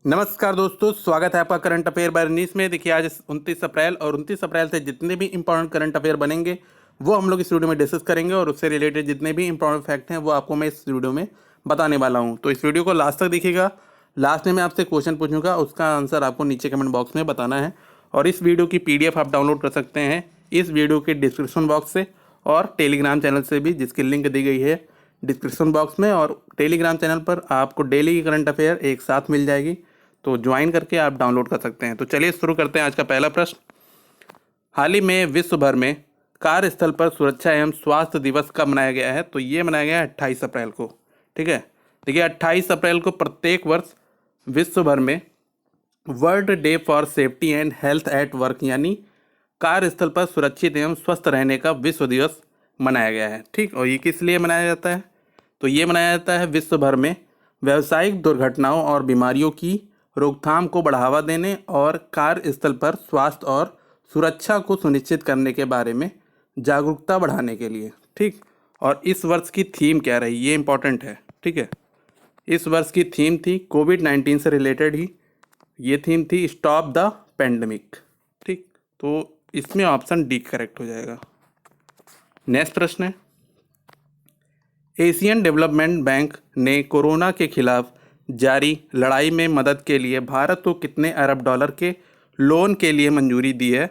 नमस्कार दोस्तों, स्वागत है आपका करंट अफेयर बाय रनीस में। देखिए आज 29 अप्रैल और 29 अप्रैल से जितने भी इंपॉर्टेंट करंट अफेयर बनेंगे वो हम लोग इस वीडियो में डिस्कस करेंगे और उससे रिलेटेड जितने भी इंपॉर्टेंट फैक्ट हैं वो आपको मैं इस वीडियो में बताने वाला हूं। तो इस वीडियो को लास्ट तक देखिएगा। लास्ट में मैं आपसे क्वेश्चन पूछूंगा, उसका आंसर आपको नीचे कमेंट बॉक्स में बताना है। और इस वीडियो की PDF आप डाउनलोड कर सकते हैं इस वीडियो के डिस्क्रिप्शन बॉक्स से और टेलीग्राम चैनल से भी, जिसकी लिंक दी गई है डिस्क्रिप्शन बॉक्स में। और टेलीग्राम चैनल पर आपको डेली की करंट अफेयर एक साथ मिल जाएगी, तो ज्वाइन करके आप डाउनलोड कर सकते हैं। तो चलिए शुरू करते हैं आज का पहला प्रश्न। हाल ही में विश्व भर में कार्यस्थल पर सुरक्षा एवं स्वास्थ्य दिवस कब मनाया गया है? तो ये मनाया गया है 28 अप्रैल को। ठीक है, देखिए 28 अप्रैल को प्रत्येक वर्ष विश्व भर में world day for safety and health at work यानी कार्यस्थल पर सुरक्षित एवं स्वस्थ रहने का विश्व दिवस मनाया गया है। ठीक, और ये किस लिए मनाया जाता है? तो ये मनाया जाता है विश्व भर में व्यावसायिक दुर्घटनाओं और बीमारियों की रोकथाम को बढ़ावा देने और कार्यस्थल पर स्वास्थ्य और सुरक्षा को सुनिश्चित करने के बारे में जागरूकता बढ़ाने के लिए। ठीक, और इस वर्ष की थीम क्या रही, ये इंपॉर्टेंट है। ठीक है, इस वर्ष की थीम थी कोविड-19 से रिलेटेड ही ये थीम थी, स्टॉप द पेंडेमिक। ठीक, तो इसमें ऑप्शन डी करेक्ट हो जाएगा। नेक्स्ट प्रश्न है, एशियन डेवलपमेंट बैंक ने कोरोना के खिलाफ जारी लड़ाई में मदद के लिए भारत को कितने अरब डॉलर के लोन के लिए मंजूरी दी है?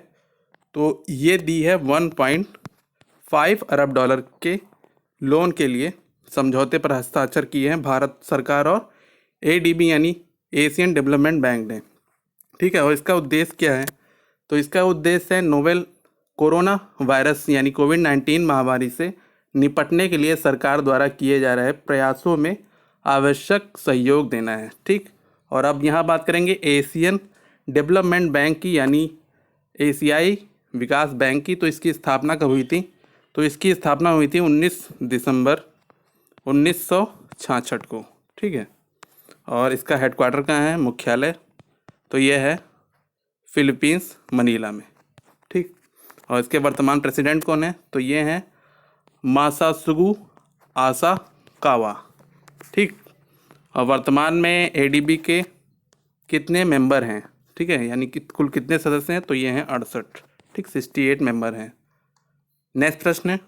तो ये दी है 1.5 अरब डॉलर के लोन के लिए समझौते पर हस्ताक्षर किए हैं भारत सरकार और ADB यानी एशियन डेवलपमेंट बैंक ने। ठीक है, और इसका उद्देश्य क्या है? तो इसका उद्देश्य है नोवेल कोरोना वायरस यानी कोविड-19 महामारी से निपटने के लिए सरकार द्वारा किए जा रहे प्रयासों में आवश्यक सहयोग देना है। ठीक, और अब यहाँ बात करेंगे एशियन डेवलपमेंट बैंक की यानी एशियाई विकास बैंक की। तो इसकी स्थापना कब हुई थी? तो इसकी स्थापना हुई थी 19 दिसंबर 1966 को। ठीक है, और इसका हेडक्वार्टर कहाँ है, मुख्यालय? तो यह है फिलीपींस, मनीला में। ठीक, और इसके वर्तमान प्रेसिडेंट कौन है? तो ये हैं मासासुगु आसाकावा। ठीक, और वर्तमान में ADB के कितने मेंबर हैं? ठीक है, यानी कि कुल कितने सदस्य हैं? तो ये हैं 68। ठीक, 68 मेंबर हैं। नेक्स्ट प्रश्न है,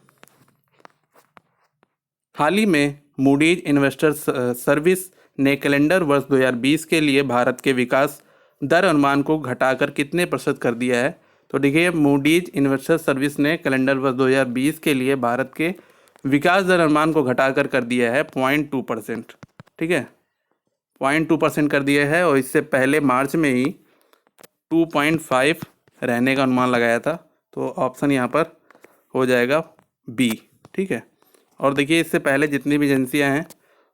हाल ही में मूडीज इन्वेस्टर सर्विस ने कैलेंडर वर्ष 2020 के लिए भारत के विकास दर अनुमान को घटाकर कितने प्रतिशत कर दिया है? तो देखिए, मूडीज इन्वेस्टर सर्विस ने कैलेंडर वर्ष 2020 के लिए भारत के विकास दर अनुमान को घटाकर कर दिया है 0.2%। ठीक है, 0.2% कर दिया है, और इससे पहले मार्च में ही 2.5 रहने का अनुमान लगाया था। तो ऑप्शन यहाँ पर हो जाएगा बी। ठीक है, और देखिए इससे पहले जितनी भी एजेंसियाँ हैं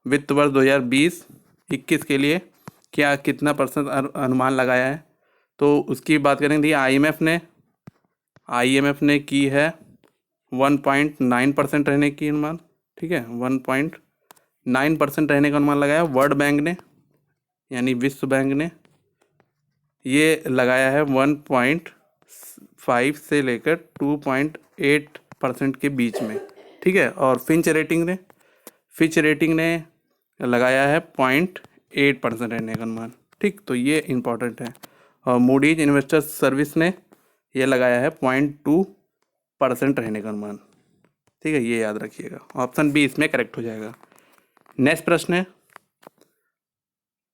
वित्त वर्ष 2020-21 के लिए क्या कितना % अनुमान लगाया है? तो उसकी बात करेंगे। IMF ने की है 1.9% रहने की अनुमान। ठीक है, 1.9% रहने का अनुमान लगाया। वर्ल्ड बैंक ने यानी विश्व बैंक ने ये लगाया है 1.5 से लेकर 2.8% के बीच में। ठीक है, और फिच रेटिंग ने लगाया है 0.8% रहने का अनुमान। ठीक, तो ये इम्पोर्टेंट है। और मूडीज इन्वेस्टर सर्विस ने ये लगाया है 0.2% रहने का अनुमान। ठीक है, ये याद रखिएगा। ऑप्शन बी इसमें करेक्ट हो जाएगा। नेक्स्ट प्रश्न है,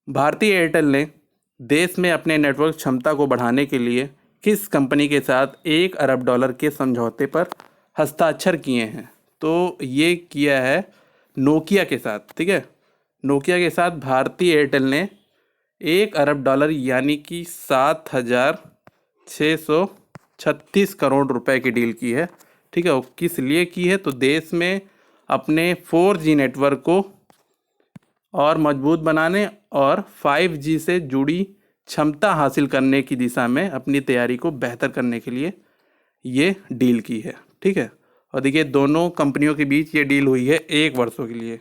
भारतीय एयरटेल ने देश में अपने नेटवर्क क्षमता को बढ़ाने के लिए किस कंपनी के साथ 1 अरब डॉलर के समझौते पर हस्ताक्षर किए हैं? तो ये किया है नोकिया के साथ। ठीक है, नोकिया के साथ भारतीय एयरटेल ने 1 अरब डॉलर यानी कि 7,636 करोड़ रुपए की डील की है। ठीक है, और किस लिए की है? तो देश में अपने 4G नेटवर्क को और मजबूत बनाने और 5G से जुड़ी क्षमता हासिल करने की दिशा में अपनी तैयारी को बेहतर करने के लिए ये डील की है। ठीक है, और देखिए दोनों कंपनियों के बीच ये डील हुई है 1 वर्षों के लिए।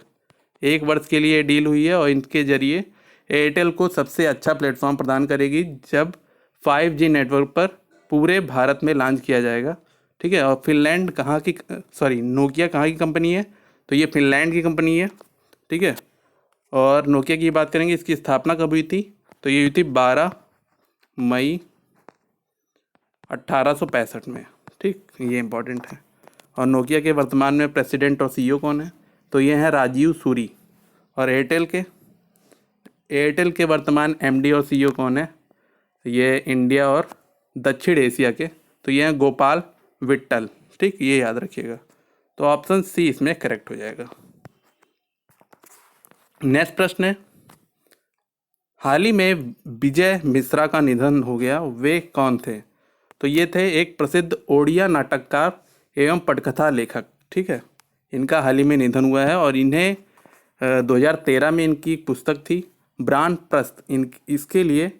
1 वर्ष के लिए डील हुई है, और इनके जरिए एयरटेल को सबसे अच्छा प्लेटफॉर्म प्रदान करेगी जब 5G नेटवर्क पर पूरे भारत में लॉन्च किया जाएगा। ठीक है, और नोकिया कहाँ की कंपनी है? तो ये फिनलैंड की कंपनी है। ठीक है, और नोकिया की बात करेंगे, इसकी स्थापना कब हुई थी? तो ये हुई थी 12 मई 1865 में। ठीक, ये इंपॉर्टेंट है। और नोकिया के वर्तमान में प्रेसिडेंट और सीईओ कौन है? तो ये हैं राजीव सूरी। और एयरटेल के वर्तमान एमडी और सीईओ कौन है? ये इंडिया और दक्षिण एशिया के, तो ये हैं गोपाल विट्टल। ठीक, ये याद रखिएगा। तो ऑप्शन सी इसमें करेक्ट हो जाएगा। नेक्स्ट प्रश्न है, हाल ही में विजय मिश्रा का निधन हो गया, वे कौन थे? तो ये थे एक प्रसिद्ध ओडिया नाटककार एवं पटकथा लेखक। ठीक है, इनका हाल ही में निधन हुआ है और इन्हें 2013 में इनकी एक पुस्तक थी ब्रानप्रस्थ, इसके लिए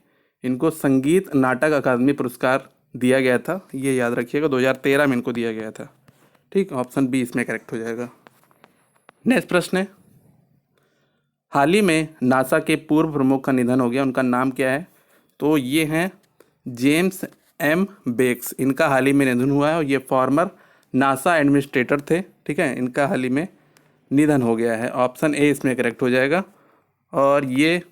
इनको संगीत नाटक अकादमी पुरस्कार दिया गया था। ये याद रखिएगा, 2013 में इनको दिया गया था। ठीक, ऑप्शन बी इसमें करेक्ट हो जाएगा। नेक्स्ट प्रश्न है, हाल ही में नासा के पूर्व प्रमुख का निधन हो गया, उनका नाम क्या है? तो ये हैं जेम्स एम बेक्स। इनका हाल ही में निधन हुआ है और ये फॉर्मर नासा एडमिनिस्ट्रेटर थे। ठीक है, इनका हाल ही में निधन हो गया है। ऑप्शन ए इसमें करेक्ट हो जाएगा। और ये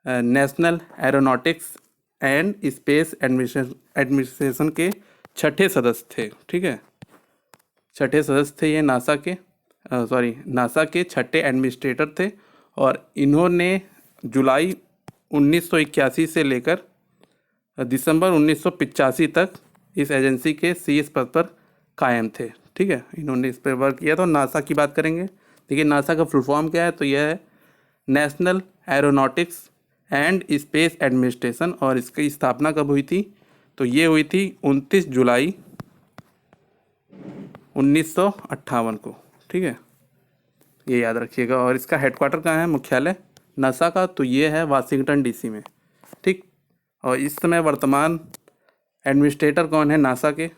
national aeronautics and space administration के छठे सदस्य थे। ठीक है, छठे सदस्य थे ये नासा के छठे एडमिनिस्ट्रेटर थे। और इन्होंने जुलाई 1981 से लेकर दिसंबर 1985 तक इस एजेंसी के शीर्ष पद पर कायम थे। ठीक है, इन्होंने इस पर वर्क किया। तो नासा की बात करेंगे, देखिए नासा का फुल फॉर्म क्या है? तो यह है national aeronautics and space administration. और इसकी स्थापना कब हुई थी? तो ये हुई थी 29 जुलाई 1958 को। ठीक है, ये याद रखिएगा। और इसका हेडक्वार्टर कहाँ है, मुख्यालय नासा का? तो ये है वाशिंगटन डीसी में। ठीक, और इस समय वर्तमान एडमिनिस्ट्रेटर कौन है नासा के,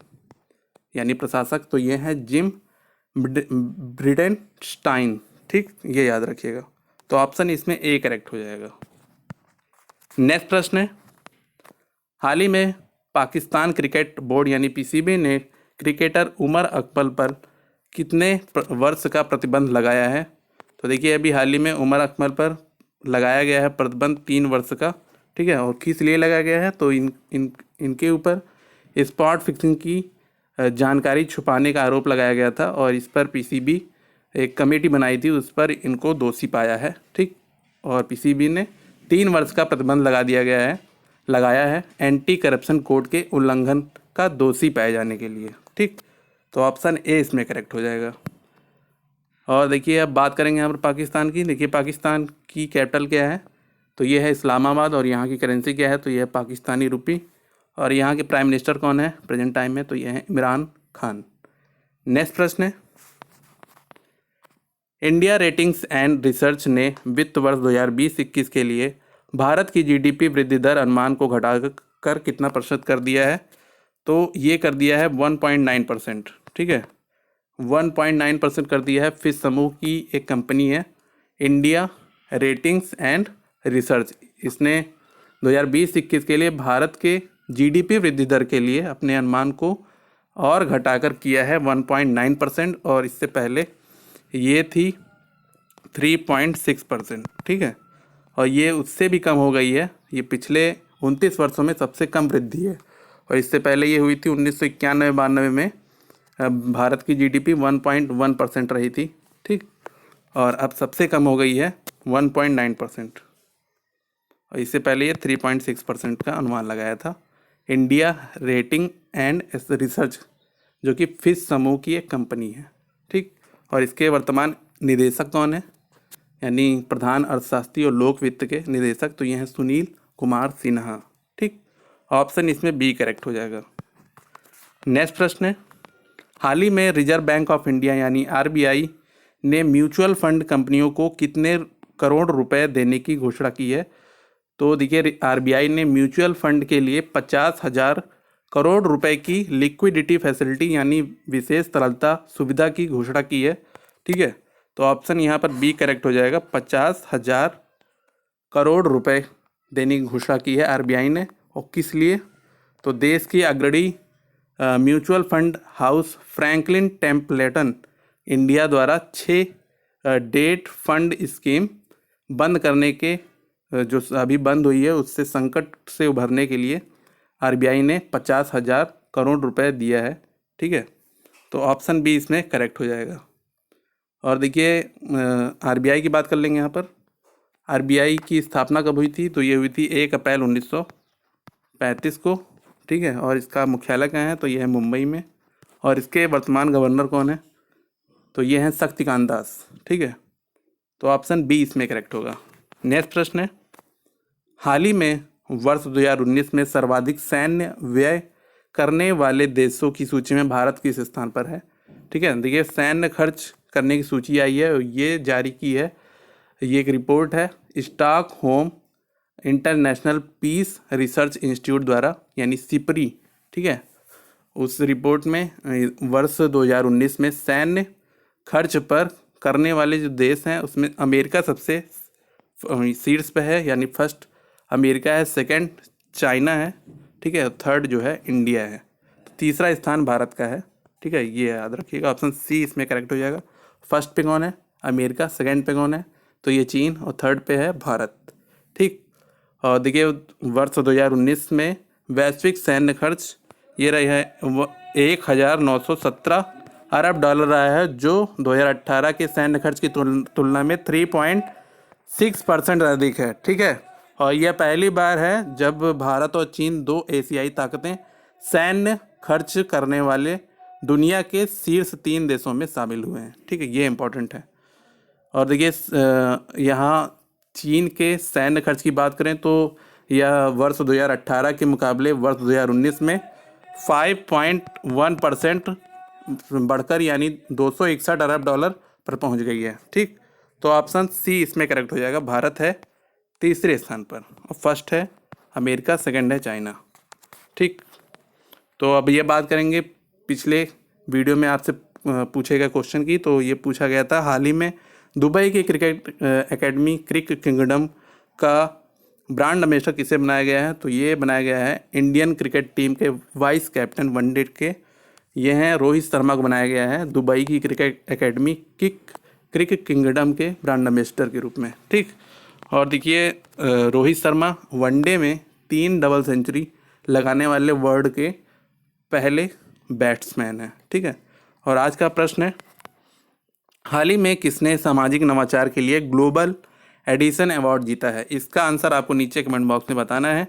यानी प्रशासक? तो ये है जिम ब्रिडेनस्टाइन। ठीक, ये याद रखिएगा। तो ऑप्शन इसमें ए करेक्ट हो जाएगा। नेक्स्ट प्रश्न है, हाल ही में पाकिस्तान क्रिकेट बोर्ड यानी पीसीबी ने क्रिकेटर उमर अकबर पर कितने वर्ष का प्रतिबंध लगाया है? तो देखिए अभी हाल ही में उमर अकबर पर लगाया गया है प्रतिबंध 3 वर्ष का। ठीक है, और किस लिए लगाया गया है? तो इनके ऊपर स्पॉट फिक्सिंग की जानकारी छुपाने का आरोप लगाया गया था और इस पर पीसीबी एक कमेटी बनाई थी, उस पर इनको दोषी पाया है। ठीक, और पीसीबी ने 3 वर्ष का प्रतिबंध लगाया है एंटी करप्शन कोड के उल्लंघन का दोषी पाए जाने के लिए। ठीक, तो ऑप्शन ए इसमें करेक्ट हो जाएगा। और देखिए अब बात करेंगे यहाँ पर पाकिस्तान की। देखिए पाकिस्तान की कैपिटल क्या है? तो ये है इस्लामाबाद। और यहाँ की करेंसी क्या है? तो ये है पाकिस्तानी रुपी। और यहाँ के प्राइम मिनिस्टर कौन है प्रेजेंट टाइम में? तो ये है इमरान खान। नेक्स्ट प्रश्न है, इंडिया रेटिंग्स एंड रिसर्च ने वित्त वर्ष 2020-21 के लिए भारत की जीडीपी वृद्धि दर अनुमान को घटाकर कितना प्रतिशत कर दिया है? तो ये कर दिया है 1.9%। ठीक है, 1.9% कर दिया है। फिश समूह की एक कंपनी है इंडिया रेटिंग्स एंड रिसर्च, इसने 2020-21 के लिए भारत के जीडीपी वृद्धि दर के लिए अपने अनुमान को और घटाकर किया है 1.9%। और इससे पहले ये थी 3.6%। ठीक है, और ये उससे भी कम हो गई है। ये पिछले 29 वर्षों में सबसे कम वृद्धि है। और इससे पहले ये हुई थी 1991-92 में भारत की जीडीपी 1.1% रही थी। ठीक, और अब सबसे कम हो गई है 1.9%। और इससे पहले ये 3.6% का अनुमान लगाया था। इंडिया रेटिंग एंड रिसर्च जो कि फिश समूह की एक कंपनी है। ठीक, और इसके वर्तमान निदेशक कौन है, यानी प्रधान अर्थशास्त्री और लोक वित्त के निदेशक? तो ये हैं सुनील कुमार सिन्हा। ठीक, ऑप्शन इसमें बी करेक्ट हो जाएगा। नेक्स्ट प्रश्न है, हाल ही में रिजर्व बैंक ऑफ इंडिया यानी आरबीआई ने म्यूचुअल फंड कंपनियों को कितने करोड़ रुपए देने की घोषणा की है? तो देखिए आरबीआई ने म्यूचुअल फंड के लिए 50,000 करोड़ रुपए की लिक्विडिटी फैसिलिटी यानी विशेष तरलता सुविधा की घोषणा की है। ठीक है, तो ऑप्शन यहाँ पर बी करेक्ट हो जाएगा। 50,000 करोड़ रुपए देने की घोषणा की है आरबीआई ने। और किस लिए? तो देश की अग्रणी mutual fund house Franklin Templeton India द्वारा 6 डेट फंड स्कीम बंद करने के जो अभी बंद हुई है उससे संकट से उभरने के लिए आरबीआई ने 50,000 करोड़ रुपए दिया है। ठीक है, तो ऑप्शन बी इसमें करेक्ट हो जाएगा। और देखिए आरबीआई की बात कर लेंगे यहाँ पर। आरबीआई की स्थापना कब हुई थी? तो ये हुई थी 1 अप्रैल 1935 को। ठीक है, और इसका मुख्यालय कहाँ है? तो ये है मुंबई में। और इसके वर्तमान गवर्नर कौन है? तो ये हैं शक्तिकांत दास। ठीक है, तो ऑप्शन बी इसमें करेक्ट होगा। नेक्स्ट प्रश्न है, हाल ही में वर्ष 2019 में सर्वाधिक सैन्य व्यय करने वाले देशों की सूची में भारत किस स्थान पर है? ठीक है, देखिए सैन्य खर्च करने की सूची आई है, ये जारी की है, ये एक रिपोर्ट है Stockholm International Peace Research Institute द्वारा, यानी सिपरी। ठीक है, उस रिपोर्ट में वर्ष 2019 में सैन्य खर्च पर करने वाले जो देश हैं उसमें अमेरिका सबसे शीर्ष पे है, यानी फर्स्ट अमेरिका है, सेकंड चाइना है, ठीक है, थर्ड जो है इंडिया है, तो तीसरा स्थान भारत का है। ठीक है, ये याद रखिएगा, ऑप्शन सी इसमें करेक्ट हो जाएगा। फर्स्ट पे कौन है? अमेरिका। सेकंड पे कौन है? तो ये चीन। और थर्ड पे है भारत। ठीक, और देखिए वर्ष 2019 में वैश्विक सैन्य खर्च ये रही है 1917 अरब डॉलर रहा है, जो 2018 के सैन्य खर्च की तुलना में 3.6% अधिक है। ठीक है, और यह पहली बार है जब भारत और चीन, दो एशियाई ताकतें, सैन्य खर्च करने वाले दुनिया के शीर्ष 3 देशों में शामिल हुए हैं। ठीक है, ये इंपॉर्टेंट है। और देखिए यहाँ चीन के सैन्य खर्च की बात करें तो यह वर्ष 2018 के मुकाबले वर्ष 2019 में 5.1% बढ़कर यानी 261 अरब डॉलर पर पहुंच गई है। ठीक, तो ऑप्शन सी इसमें करेक्ट हो जाएगा। भारत है तीसरे स्थान पर और फर्स्ट है अमेरिका, सेकंड है चाइना। ठीक, तो अब ये बात करेंगे पिछले वीडियो में आपसे पूछे गए क्वेश्चन की। तो ये पूछा गया था हाल ही में दुबई की क्रिकेट एकेडमी क्रिक किंगडम का ब्रांड एम्बेसडर किसे बनाया गया है? तो ये बनाया गया है इंडियन क्रिकेट टीम के वाइस कैप्टन वनडे के, ये हैं रोहित शर्मा को बनाया गया है दुबई की क्रिकेट एकेडमी क्रिक किंगडम के ब्रांड एम्बेसडर के रूप में। ठीक, और देखिए रोहित शर्मा वनडे में 3 डबल सेंचुरी लगाने वाले वर्ल्ड के पहले बैट्समैन हैं। ठीक है, और आज का प्रश्न है, हाल ही में किसने सामाजिक नवाचार के लिए ग्लोबल एडिशन अवार्ड जीता है? इसका आंसर आपको नीचे कमेंट बॉक्स में बताना है।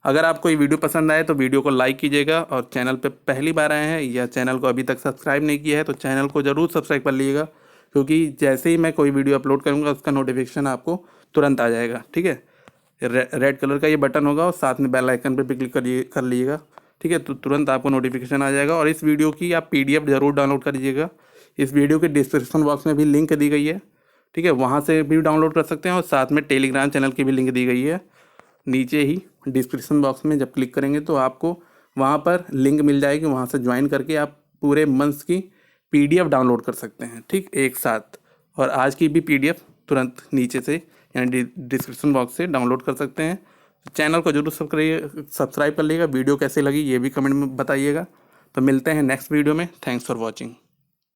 अगर आपको ये वीडियो पसंद आए तो वीडियो को लाइक कीजिएगा, और चैनल पे पहली बार आए हैं या चैनल को अभी तक सब्सक्राइब नहीं किया है तो चैनल को ज़रूर सब्सक्राइब कर लीजिएगा, क्योंकि जैसे ही मैं कोई वीडियो अपलोड करूँगा उसका नोटिफिकेशन आपको तुरंत आ जाएगा। ठीक है, रेड कलर का ये बटन होगा और साथ में बेल आइकन पर भी क्लिक कर लीजिएगा। ठीक है, तो तुरंत आपको नोटिफिकेशन आ जाएगा। और इस वीडियो की आप PDF ज़रूर डाउनलोड कर लीजिएगा। इस वीडियो के डिस्क्रिप्शन बॉक्स में भी लिंक दी गई है। ठीक है, वहाँ से भी डाउनलोड कर सकते हैं, और साथ में टेलीग्राम चैनल की भी लिंक दी गई है नीचे ही डिस्क्रिप्शन बॉक्स में। जब क्लिक करेंगे तो आपको वहाँ पर लिंक मिल जाएगी, वहाँ से ज्वाइन करके आप पूरे मंथ्स की PDF डाउनलोड कर सकते हैं। ठीक, एक साथ। और आज की भी PDF तुरंत नीचे से यानी डिस्क्रिप्शन बॉक्स से डाउनलोड कर सकते हैं। चैनल को जरूर सब्सक्राइब कर लीजिएगा। वीडियो कैसे लगी ये भी कमेंट में बताइएगा। तो मिलते हैं नेक्स्ट वीडियो में। Thanks for watching.